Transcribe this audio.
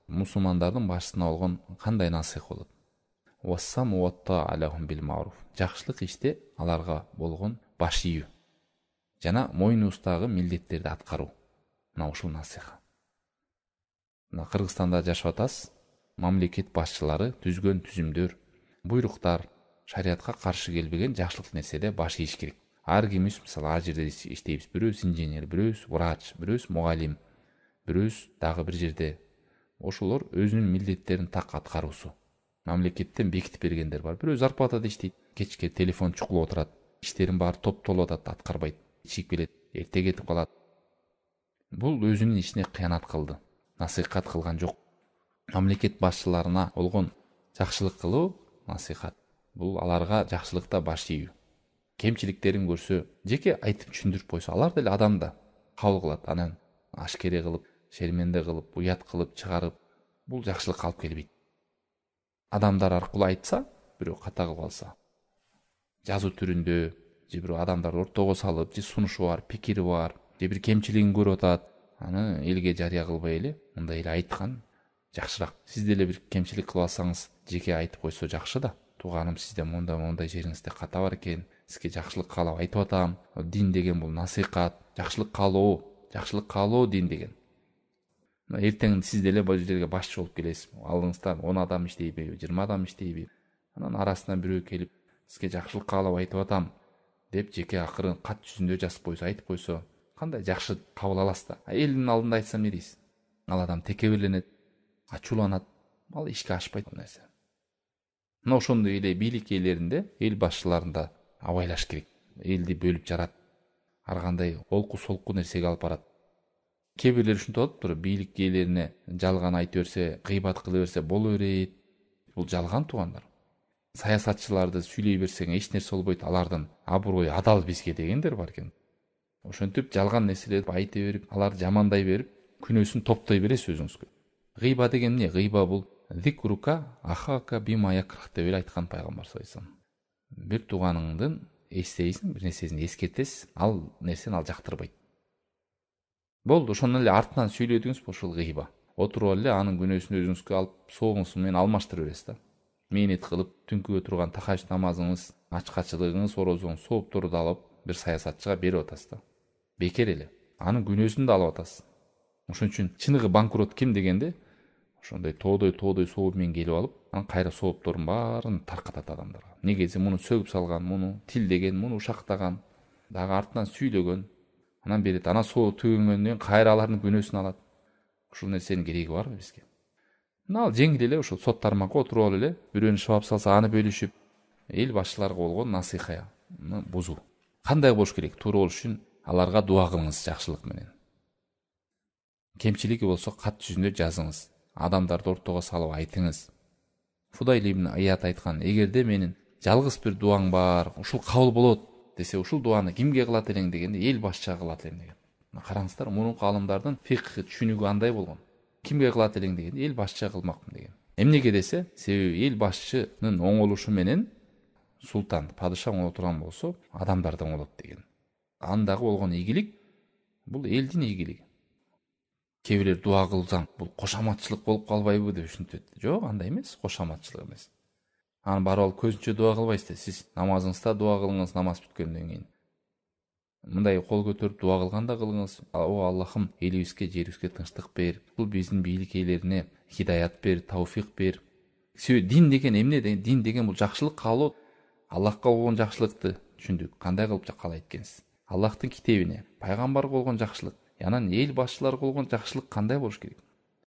мусулмандардын башчысына болгон кандай насыйх болот? Вассаму ватта алахум бил маруф. Жакшылык иште аларга болгон баш ийүү жана мойнубуздагы милдеттерди аткаруу. Мына ушул насыйха. Мына Кыргызстанда жашап атасыз. Мамлекет башчылары түзгөн түзүмдөр, буйруктар шариатка каршы келбеген жакшылык нерседе баш ийиш керек. Ар кимибиз мисалы ал жерде иштейбиз. Бирөөбүз инженер, бирөөбүз врач, бирөөбүз мугалим, бирөөбүз дагы бир жерде. Ошолор өзүнүн милдеттерин так аткаруусу. Мамлекеттен бекитип бергендер бар. Бирөө зарплатада иштейт, кечке телефон чукулуп отурат, иштерин баары топтолуп атат, аткарбайт, ичип келет, эрте кетип калат. Бул өзүнүн ишине кыянат кылды, насыйхат кылган жок. Мамлекет башчыларына болгон жакшылык кылуу насыйхат. Бул аларга жакшылыкта баш ийүү. Кемчиликтерин көрсө, жеке айтып түшүндүрүп койсо, алар деле адам да кабыл кылат. Анан ашкере кылып, шерменде кылып, уят кылып чыгарып, бул жакшылыкка алып келбейт. Адамдар аркылуу айтса, бирөө ката кылып алса, жазуу түрүндө, же бирөө адамдарды ортого салып, же сунушу бар, пикири бар, же бир кемчилигин көрүп атат, аны элге жарыя кылбай эле, мындай эле айткан жакшыраак. Сиз деле бир кемчилик кылып алсаңыз, жеке айтып койсо жакшы да. Тууганым, сизде мондай жериңизде ката бар экен, сизге жакшылык каалап айтып атам. Дин деген бул насыйхат, жакшылык каалоо дин деген. Эртең сиз деле бул жерге башчы болуп келесиз. Алдыңызда 10 адам иштейби, 20 адам иштейби? Анан арасынан бирөө келип, сизге жакшылык каалап айтып атам деп жеке акырын кат жүзүндө жазып койсо, айтып койсо, кандай жакшы кабыл аласыз да. Элдин алдында айтсам эмне дейсиз? Ал адам текеберленет, ачууланат. Ал ишке ашпайт бул нерсе. Мына ошондой эле бийлик ээлеринде, эл башчыларында абайлаш керек. Элди бөлүп жарат. Ар кандай олку солку нерсеге алып барат. Кээ бирлер ушинтип атат, тура бийлик ээлерине жалган айтып берсе, гыйбат кыла берсе боло берет. Бул жалган туугандар. Саясатчыларды сүйлөй берсең эч нерсе болбойт, алардын аброю адал бизге дегендер бар экен. Ошентип жалган нерселерди айта берип, аларды жамандай берип, күнөөсүн топтой бересиз өзүңүзгө. Гыйба деген эмне? Гыйба бул зикрука ахака бима якрах деп эле айткан пайгамбар саллаллаху алейхи. Бир тууганыңдын эстейсиң, бир нерсесин эскертесиз, ал нерсени ал жактырбайт. Болду, ошондон эле артынан сүйлөдүңүз, ошол гыйба. Отуруп эле анын күнөөсүн өзүңүзгө алып, соогуңуз менен алмаштырып бересиз да. Мээнет кылып, түнкүгө турган тахажжуд намазыңыз, ачкачылыгыңыз, орозоңуз, соопторду алып, бир саясатчыга берип атасыз да. Бекер эле. Анын күнөөсүн да алып атасыз. Ошон үчүн чыныгы банкрот ким дегенде, ошондой тоодой сооп менен келип алып, анан кайра сооптордун баарын таркатат адамдарга. Негези муну сөгүп салган, муну тилдеген, муну ушактаган, дагы артынан сүйлөгөн, анан берет. Анан соо төгөнгөндөн кийин кайра алардын күнөөсүн алат. Ушул нерсенин кереги барбы бизге? Мына жеңил эле ошол сот тармакка отуруп алып эле, бирөөнү шыбап салса аны бөлүшүп, эл башчыларга болгон насыйхая бузуу. Кандай болуш керек? Туура болуш үчүн аларга дуа кылыңыз жакшылык менен. Кемчилиги болсо кат жүзүндө жазыңыз. Адамдарды ортого салып айтыңыз. Фудайл ибн Аят айткан, эгерде менин жалгыз бир дуаң бар, ушул кабыл болот десе, ушул дуаны кимге кылат элең дегенде, эл башчыга кылат элем деген. Караңыздар, мурунку алымдардын фикх түшүнүгү андай болгон. Кимге кылат элең дегенде, эл башчыга кылмакмын деген. Эмнеге десе, себеби эл башчынын оңолушу менен султан, падыша оңоло турган болсо, адамдар да оңолот деген. Андагы болгон ийгилик бул элдин ийгилиги. Кээ бирлер дуа кылсаң, бул кошаматчылык болуп калбайбы деп ушинтет. Жок, андай эмес, кошаматчылык эмес. Аны барып алып көзүнчө дуа кылбайсыз да, сиз намазыңызда дуа кылыңыз, намаз бүткөндөн кийин. Мындай кол көтөрүп дуа кылганда кылыңыз. О Аллахым, элибизге, жерибизге тынчтык бер. Бул биздин бийлик ээлерине хидаят бер, тауфик бер. Себеби дин деген эмне? Дин деген бул жакшылык каалоо. Аллахка болгон жакшылыкты түшүндүк. Кандай кылып каалайт экенсиз? Аллахтын китебине, пайгамбарга болгон жакшылык. Анан эл башчыларга болгон жакшылык кандай болуш керек?